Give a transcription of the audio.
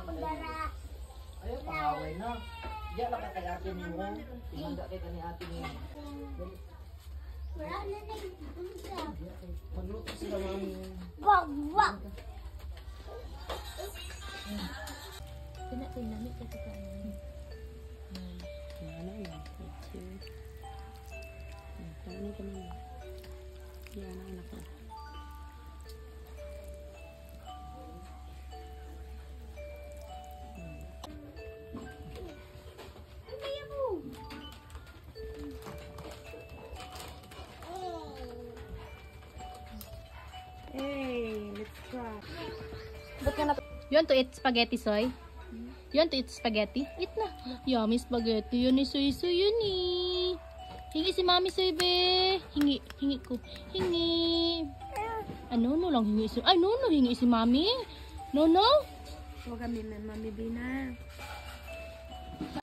Ayaw, pangaway na. Diyan lang ka kay ate mo. Tinganda kay kani ate mo. Wala na nagpunta. Magluto sila mami. Wag, wag. Pinamit ka sa Ano yun? Cheers. Tani ka naman. Yan ang anak ko. Hey, let's try. Ba't ka na... You want to eat spaghetti, Soy? You want to eat spaghetti? Eat na. Yummy spaghetti. Yun ni Soy, Soy. Yun eh. Hingi si Mami, Soy, be. Hingi. Hingi ko. Hingi. Ano, no lang hingi si... Ay, no, hingi si Mami. No. Huwag kami, Mami Bina.